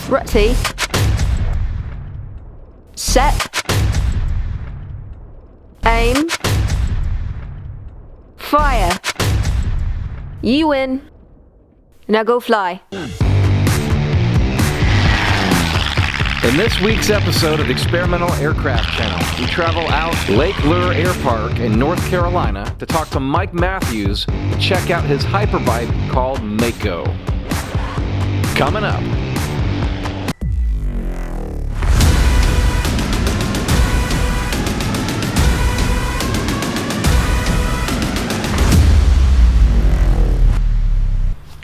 Ready, set, aim, fire. You win. Now go fly. In this week's episode of Experimental Aircraft Channel, we travel out Lake Lure Air Park in North Carolina to talk to Mike Mathews to check out his HiperBipe called Mako. Coming up.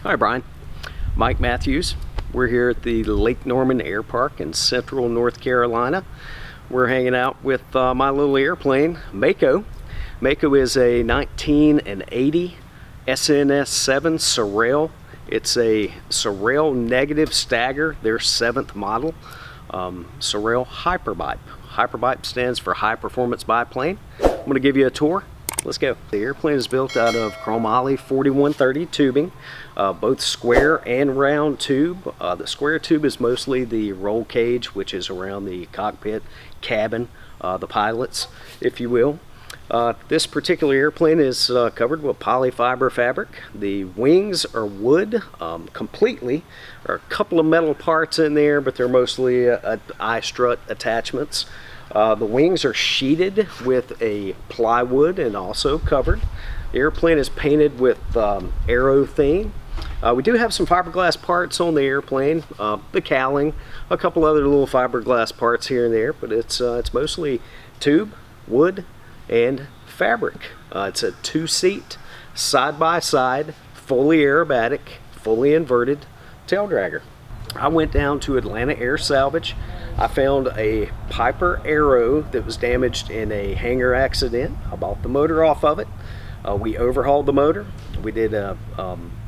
Hi Brian, Mike Mathews. We're here at the Lake Norman Air Park in central North Carolina. We're hanging out with my little airplane, Mako. Mako is a 1980 SNS-7 Sorel. It's a Sorel negative stagger, their 7th model. Sorel HiperBipe. HiperBipe stands for High Performance Biplane. I'm going to give you a tour. Let's go. The airplane is built out of chromoly 4130 tubing, both square and round tube. The square tube is mostly the roll cage, which is around the cockpit, cabin, the pilots, if you will. This particular airplane is covered with polyfiber fabric. The wings are wood completely. There are a couple of metal parts in there, but they're mostly eye strut attachments. The wings are sheeted with a plywood and also covered. The airplane is painted with aero theme. We do have some fiberglass parts on the airplane, the cowling, a couple other little fiberglass parts here and there, but it's mostly tube, wood, and fabric. It's a 2-seat, side-by-side, fully aerobatic, fully inverted tail dragger. I went down to Atlanta Air Salvage. I found a Piper Arrow that was damaged in a hangar accident. I bought the motor off of it. We overhauled the motor. We did a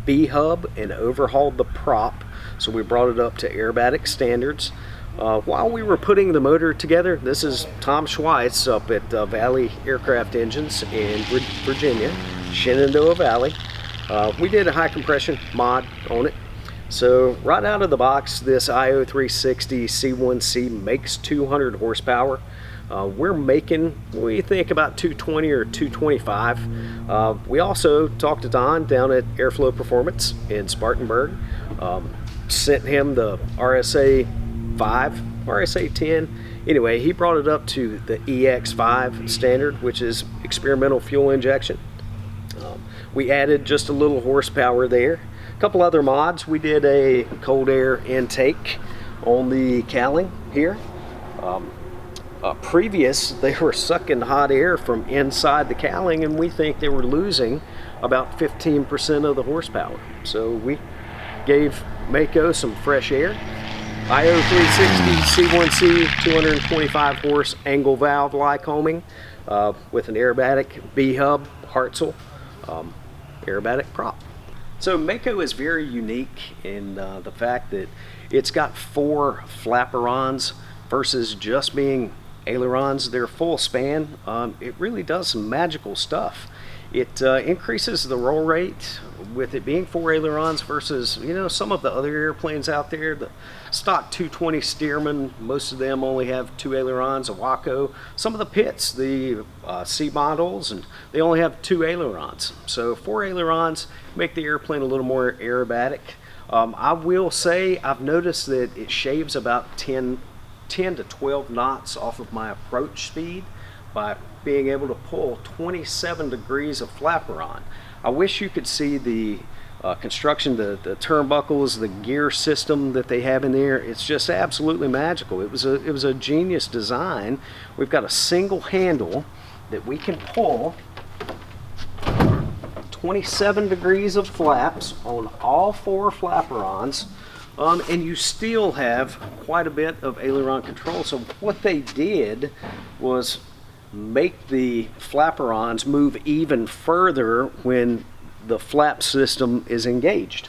B-hub and overhauled the prop. So we brought it up to aerobatic standards. While we were putting the motor together, this is Tom Schweitz up at Valley Aircraft Engines in Virginia, Shenandoah Valley. We did a high compression mod on it. So right out of the box, this IO360 C1C makes 200 horsepower. We're making, we think, about 220 or 225. We also talked to Don down at Airflow Performance in Spartanburg. Sent him the RSA 5, RSA 10. Anyway, he brought it up to the EX5 standard, which is experimental fuel injection. We added just a little horsepower there. A couple other mods. We did a cold air intake on the cowling here. Previous, they were sucking hot air from inside the cowling, and we think they were losing about 15% of the horsepower. So we gave Mako some fresh air. IO360 C1C 225 horse angle valve Lycoming with an aerobatic B-hub Hartzell aerobatic prop. So Mako is very unique in the fact that it's got 4 flaperons versus just being ailerons. They're full span. It really does some magical stuff. It increases the roll rate with it being 4 ailerons versus, you know, some of the other airplanes out there. The stock 220 Stearman, most of them only have 2 ailerons. A Waco, some of the Pitts, the C models, and they only have 2 ailerons. So 4 ailerons make the airplane a little more aerobatic. I will say I've noticed that it shaves about 10 to 12 knots off of my approach speed by being able to pull 27 degrees of flaperon. I wish you could see the construction, the turnbuckles, the gear system that they have in there. It's just absolutely magical. It was a genius design. We've got a single handle that we can pull 27 degrees of flaps on all 4 flaperons. And you still have quite a bit of aileron control. So what they did was make the flaperons move even further when the flap system is engaged.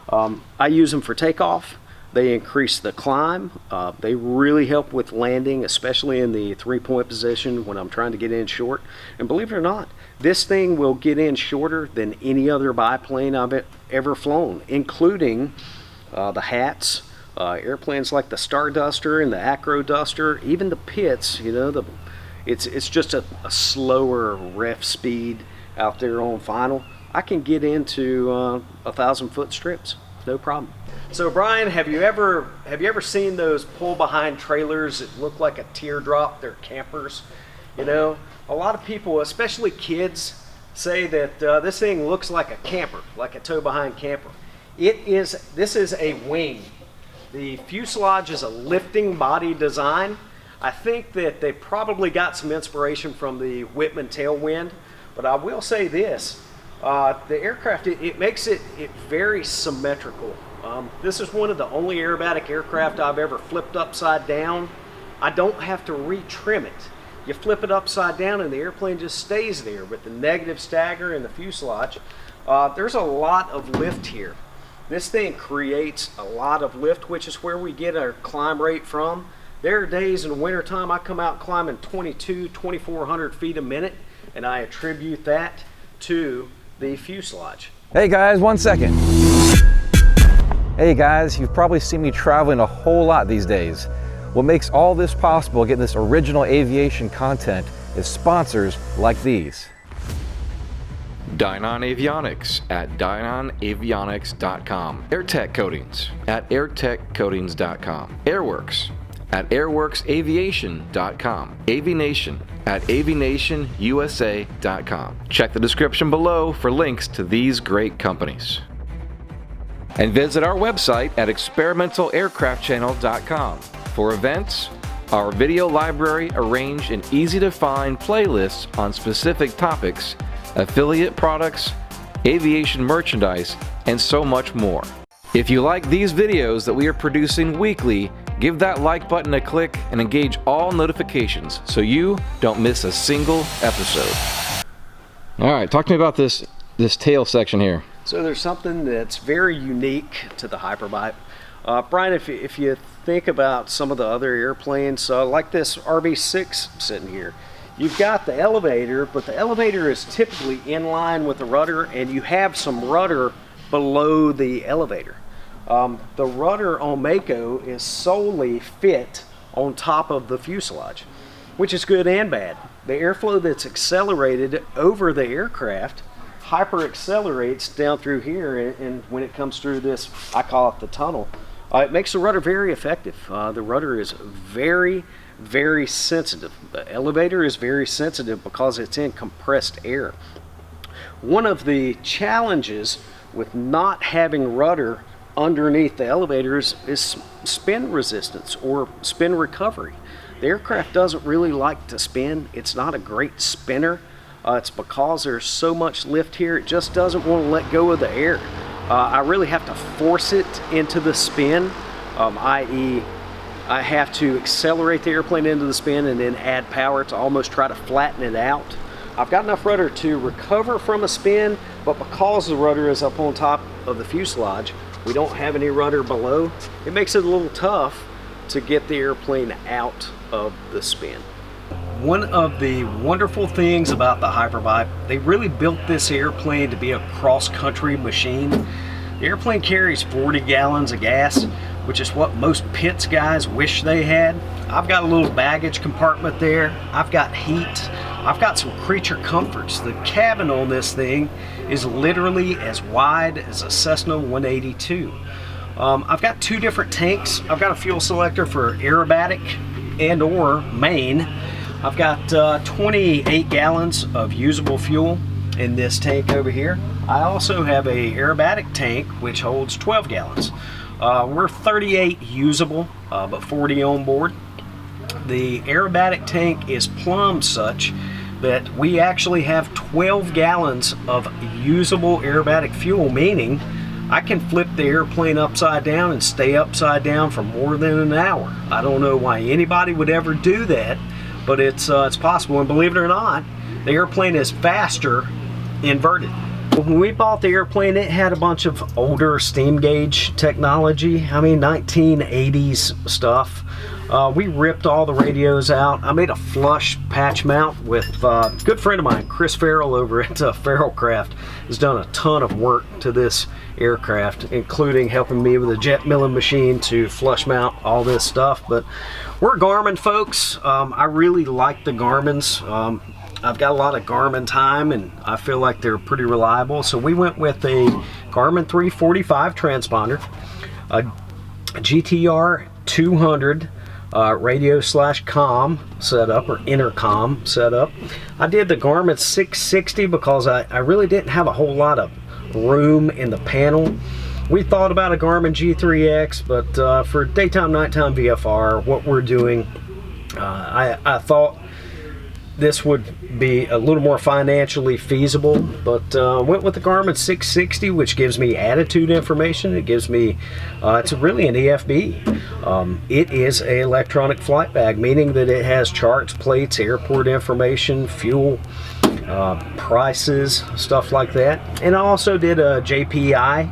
I use them for takeoff. They increase the climb. They really help with landing, especially in the 3-point position when I'm trying to get in short. And believe it or not, this thing will get in shorter than any other biplane I've ever flown, including the hats, Airplanes like the Star Duster and the Acro Duster, even the Pitts, you know, it's just a slower ref speed out there on final. I can get into 1,000-foot strips, no problem. So Brian, have you ever seen those pull behind trailers that look like a teardrop? They're campers. You know, a lot of people, especially kids, say that this thing looks like a camper, like a tow behind camper. This is a wing. The fuselage is a lifting body design. I think that they probably got some inspiration from the Whitman tailwind, but I will say this, the aircraft, it makes it very symmetrical. This is one of the only aerobatic aircraft I've ever flipped upside down. I don't have to retrim it. You flip it upside down and the airplane just stays there with the negative stagger and the fuselage. There's a lot of lift here. This thing creates a lot of lift, which is where we get our climb rate from. There are days in the wintertime I come out climbing 2,400 feet a minute, and I attribute that to the fuselage. Hey guys, 1 second. Hey guys, you've probably seen me traveling a whole lot these days. What makes all this possible, getting this original aviation content, is sponsors like these. Dynon Avionics at dynonavionics.com. Airtech Coatings at airtechcoatings.com. Airworx at airworxaviation.com. AviNation at avinationusa.com. Check the description below for links to these great companies. And visit our website at experimentalaircraftchannel.com for events, our video library arranged in easy-to-find playlists on specific topics, affiliate products, aviation merchandise, and so much more. If you like these videos that we are producing weekly, give that like button a click and engage all notifications so you don't miss a single episode. All right, talk to me about this tail section here. So there's something that's very unique to the HiperBipe. Brian, if you think about some of the other airplanes, like this RB6 sitting here, you've got the elevator, but the elevator is typically in line with the rudder, and you have some rudder below the elevator. The rudder on Mako is solely fit on top of the fuselage, which is good and bad. The airflow that's accelerated over the aircraft hyper accelerates down through here, and when it comes through this, I call it the tunnel, it makes the rudder very effective. The rudder is very, very sensitive. The elevator is very sensitive because it's in compressed air. One of the challenges with not having rudder underneath the elevators is spin resistance or spin recovery. The aircraft doesn't really like to spin. It's not a great spinner. It's because there's so much lift here, it just doesn't want to let go of the air. I really have to force it into the spin, i.e. I have to accelerate the airplane into the spin and then add power to almost try to flatten it out. I've got enough rudder to recover from a spin, but because the rudder is up on top of the fuselage, we don't have any rudder below. It makes it a little tough to get the airplane out of the spin. One of the wonderful things about the HiperBipe, they really built this airplane to be a cross-country machine. The airplane carries 40 gallons of gas, which is what most Pitts guys wish they had. I've got a little baggage compartment there. I've got heat. I've got some creature comforts. The cabin on this thing is literally as wide as a Cessna 182. I've got two different tanks. I've got a fuel selector for aerobatic and or main. I've got 28 gallons of usable fuel in this tank over here. I also have a aerobatic tank which holds 12 gallons. We're 38 usable, but 40 on board. The aerobatic tank is plumbed such that we actually have 12 gallons of usable aerobatic fuel, meaning I can flip the airplane upside down and stay upside down for more than an hour. I don't know why anybody would ever do that, but it's possible, and believe it or not, the airplane is faster inverted. When we bought the airplane, it had a bunch of older steam gauge technology. I mean, 1980s stuff. We ripped all the radios out. I made a flush patch mount with a good friend of mine, Chris Farrell over at Farrellcraft. Has done a ton of work to this aircraft, including helping me with a jet milling machine to flush mount all this stuff. But we're Garmin folks. I really like the Garmins. I've got a lot of Garmin time and I feel like they're pretty reliable. So we went with a Garmin 345 transponder, a GTR 200 radio/comm setup or intercom setup. I did the Garmin 660 because I really didn't have a whole lot of room in the panel. We thought about a Garmin G3X, but for daytime nighttime VFR, what we're doing, I thought this would be a little more financially feasible, but went with the Garmin 660, which gives me attitude information. It gives me, it's really an EFB. It is an electronic flight bag, meaning that it has charts, plates, airport information, fuel, prices, stuff like that. And I also did a JPI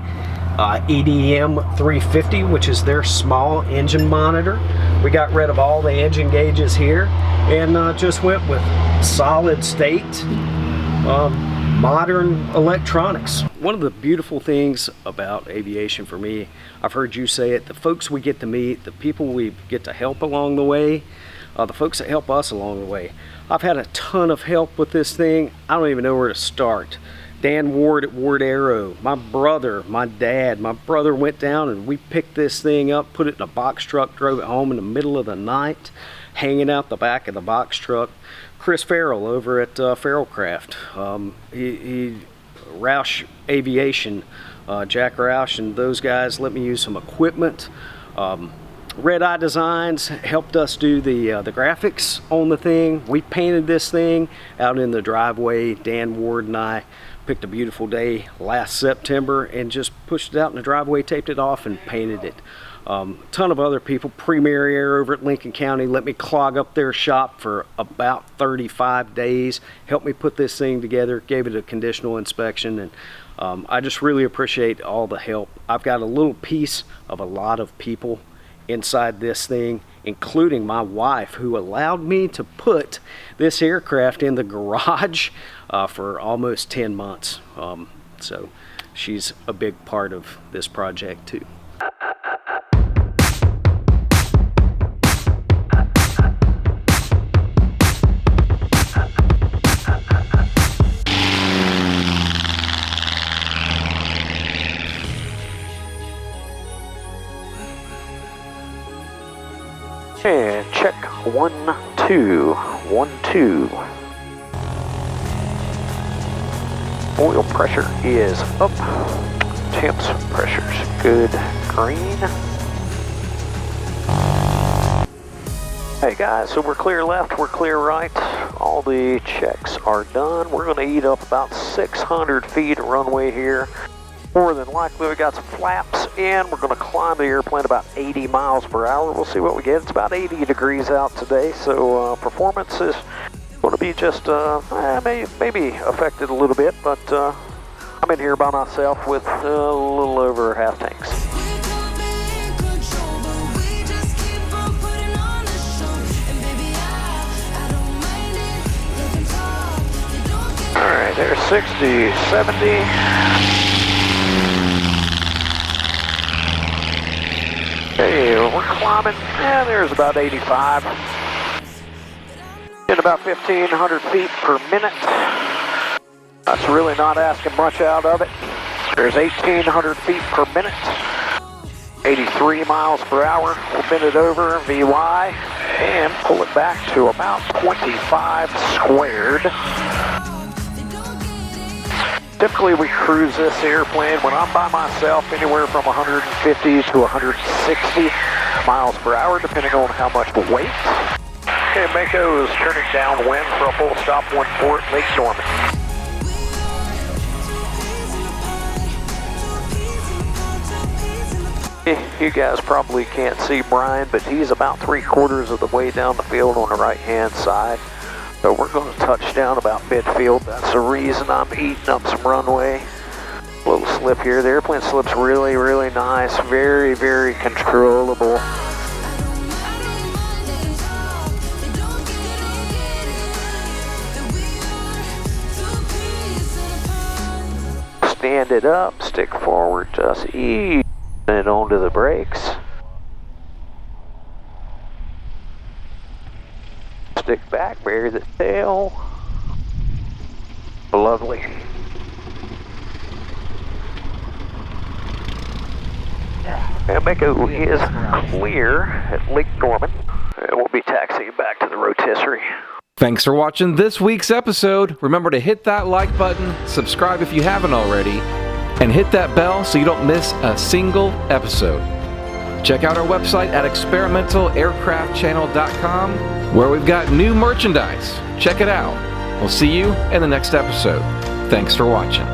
EDM 350, which is their small engine monitor. We got rid of all the engine gauges here and just went with solid state modern electronics. One of the beautiful things about aviation for me, I've heard you say it, the folks we get to meet, the people we get to help along the way, the folks that help us along the way. I've had a ton of help with this thing. I don't even know where to start. Dan Ward at Ward Aero, my brother, my dad. My brother went down and we picked this thing up, put it in a box truck, drove it home in the middle of the night, hanging out the back of the box truck. Chris Farrell over at Farrellcraft. Roush Aviation, Jack Roush and those guys let me use some equipment. Red Eye Designs helped us do the graphics on the thing. We painted this thing out in the driveway. Dan Ward and I picked a beautiful day last September and just pushed it out in the driveway, taped it off and painted it. Ton of other people, Premier Air over at Lincoln County, let me clog up their shop for about 35 days, helped me put this thing together, gave it a conditional inspection, and I just really appreciate all the help. I've got a little piece of a lot of people inside this thing, including my wife, who allowed me to put this aircraft in the garage for almost 10 months. So she's a big part of this project too. And check 1, 2, 1, 2. Oil pressure is up. Temps pressure's good. Green. Hey guys, so we're clear left, we're clear right. All the checks are done. We're going to eat up about 600 feet of runway here. More than likely we got some flaps in. We're going to climb the airplane about 80 miles per hour. We'll see what we get. It's about 80 degrees out today, so performance is going to be just maybe affected a little bit, but I'm in here by myself with a little over half tanks. Alright, there's 60, 70. Hey, we're climbing, yeah, there's about 85. At about 1,500 feet per minute. That's really not asking much out of it. There's 1,800 feet per minute. 83 miles per hour. We'll bend it over, VY, and pull it back to about 25 squared. Typically we cruise this airplane when I'm by myself anywhere from 150 to 160 miles per hour, depending on how much weight. Okay, Mako is turning downwind for a full stop 14 Lake Norman. You guys probably can't see Brian, but he's about 3/4 of the way down the field on the right-hand side. So we're going to touch down about midfield. That's the reason I'm eating up some runway. A little slip here. The airplane slips really, really nice. Very, very controllable. Stand it up, stick forward, just ease it onto the brakes. Stick back, bury the tail. Lovely. And Mako is clear at Lake Norman. And we'll be taxiing back to the rotisserie. Thanks for watching this week's episode. Remember to hit that like button, subscribe if you haven't already, and hit that bell so you don't miss a single episode. Check out our website at experimentalaircraftchannel.com, where we've got new merchandise. Check it out. We'll see you in the next episode. Thanks for watching.